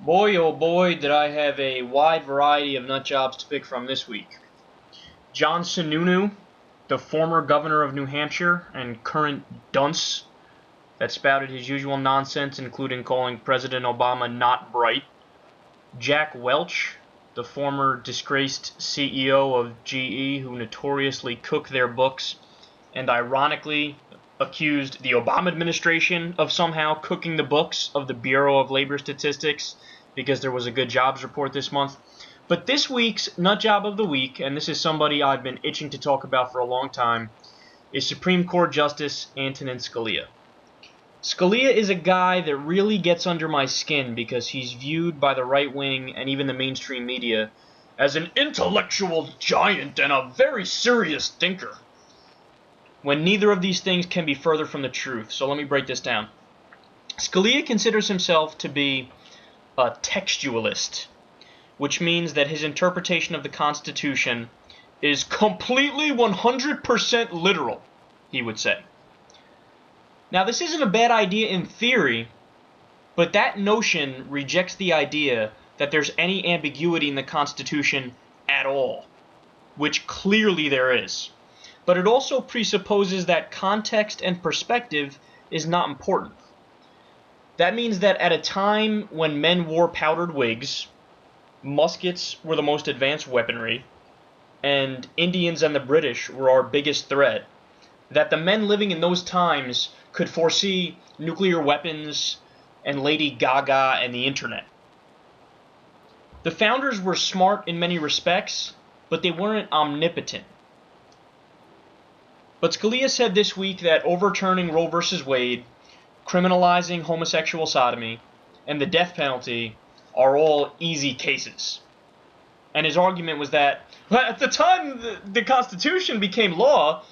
Boy, oh boy, did I have a wide variety of nut jobs to pick from this week. John Sununu, the former governor of New Hampshire and current dunce that spouted his usual nonsense, including calling President Obama not bright. Jack Welch, the former disgraced CEO of GE, who notoriously cook their books and ironically accused the Obama administration of somehow cooking the books of the Bureau of Labor Statistics because there was a good jobs report this month. But this week's nut job of the week, and this is somebody I've been itching to talk about for a long time, is Supreme Court Justice Antonin Scalia. Scalia is a guy that really gets under my skin because he's viewed by the right wing and even the mainstream media as an intellectual giant and a very serious thinker, when neither of these things can be further from the truth. So let me break this down. Scalia considers himself to be a textualist, which means that his interpretation of the Constitution is completely 100% literal, he would say. Now, this isn't a bad idea in theory, but that notion rejects the idea that there's any ambiguity in the Constitution at all, which clearly there is. But it also presupposes that context and perspective is not important. That means that at a time when men wore powdered wigs, muskets were the most advanced weaponry, and Indians and the British were our biggest threat, that the men living in those times could foresee nuclear weapons and Lady Gaga and the internet. The founders were smart in many respects, but they weren't omnipotent. But Scalia said this week that overturning Roe v. Wade, criminalizing homosexual sodomy, and the death penalty are all easy cases. And his argument was that at the time the Constitution became law,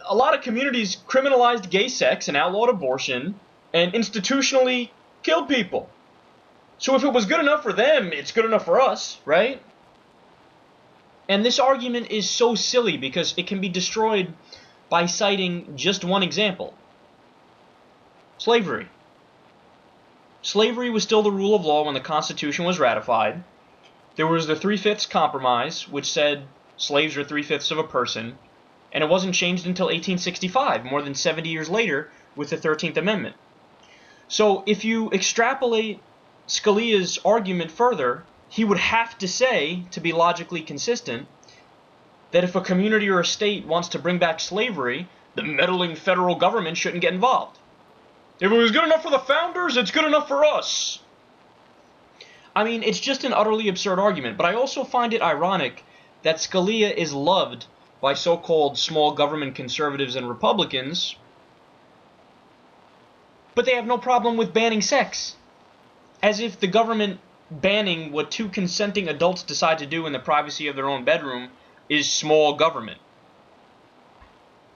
a lot of communities criminalized gay sex and outlawed abortion and institutionally killed people. So if it was good enough for them, it's good enough for us, right? And this argument is so silly because it can be destroyed by citing just one example. Slavery. Slavery was still the rule of law when the Constitution was ratified. There was the 3/5 Compromise, which said slaves are 3/5 of a person, and it wasn't changed until 1865, more than 70 years later, with the 13th Amendment. So if you extrapolate Scalia's argument further, he would have to say, to be logically consistent, that if a community or a state wants to bring back slavery, the meddling federal government shouldn't get involved. If it was good enough for the founders, it's good enough for us. I mean, it's just an utterly absurd argument, but I also find it ironic that Scalia is loved by so-called small government conservatives and Republicans, but they have no problem with banning sex. As if the government banning what two consenting adults decide to do in the privacy of their own bedroom is small government.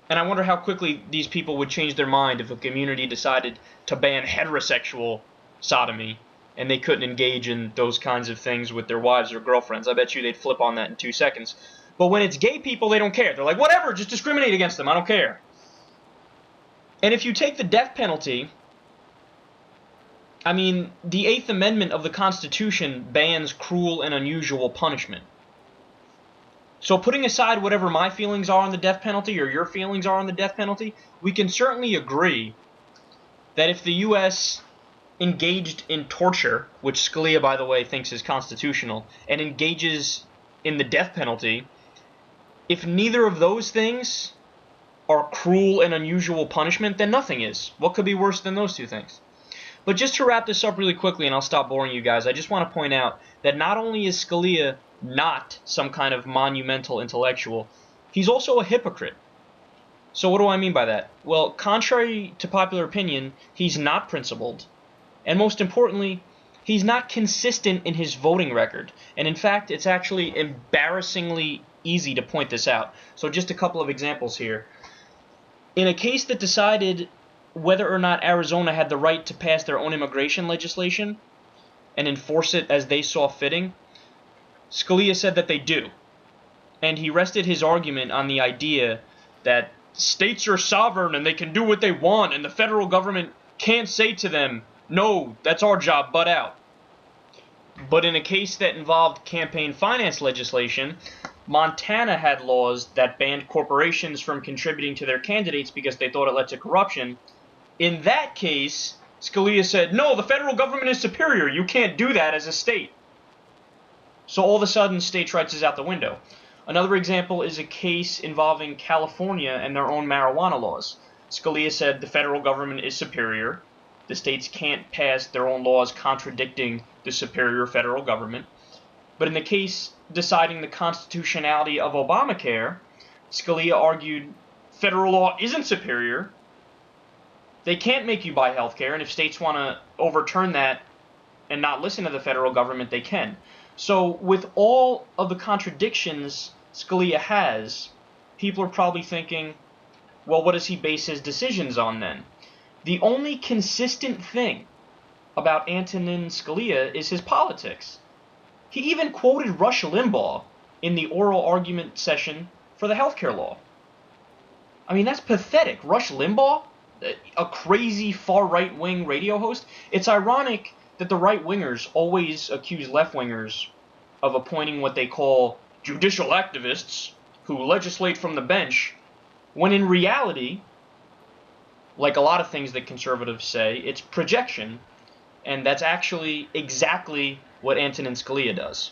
And I wonder how quickly these people would change their mind if a community decided to ban heterosexual sodomy and they couldn't engage in those kinds of things with their wives or girlfriends. I bet you they'd flip on that in 2 seconds. But when it's gay people, they don't care. They're like, whatever, just discriminate against them. I don't care. And if you take the death penalty, I mean, the 8th Amendment of the Constitution bans cruel and unusual punishment. So putting aside whatever my feelings are on the death penalty or your feelings are on the death penalty, we can certainly agree that if the U.S. engaged in torture, which Scalia, by the way, thinks is constitutional, and engages in the death penalty, if neither of those things are cruel and unusual punishment, then nothing is. What could be worse than those two things? But just to wrap this up really quickly, and I'll stop boring you guys, I just want to point out that not only is Scalia not some kind of monumental intellectual, he's also a hypocrite. So what do I mean by that? Well, contrary to popular opinion, he's not principled, and most importantly, he's not consistent in his voting record. And in fact, it's actually embarrassingly easy to point this out. So just a couple of examples here. In a case that decided whether or not Arizona had the right to pass their own immigration legislation and enforce it as they saw fitting, Scalia said that they do. And he rested his argument on the idea that states are sovereign and they can do what they want and the federal government can't say to them, no, that's our job, butt out. But in a case that involved campaign finance legislation, Montana had laws that banned corporations from contributing to their candidates because they thought it led to corruption. In that case, Scalia said, no, the federal government is superior. You can't do that as a state. So all of a sudden, states' rights is out the window. Another example is a case involving California and their own marijuana laws. Scalia said the federal government is superior. The states can't pass their own laws contradicting the superior federal government. But in the case deciding the constitutionality of Obamacare, Scalia argued federal law isn't superior. They can't make you buy health care, and if states want to overturn that and not listen to the federal government, they can. So with all of the contradictions Scalia has, people are probably thinking, well, what does he base his decisions on then? The only consistent thing about Antonin Scalia is his politics. He even quoted Rush Limbaugh in the oral argument session for the healthcare law. I mean, that's pathetic. Rush Limbaugh, a crazy far-right-wing radio host. It's ironic that the right-wingers always accuse left-wingers of appointing what they call judicial activists who legislate from the bench, when in reality, like a lot of things that conservatives say, it's projection, and that's actually exactly what Antonin Scalia does.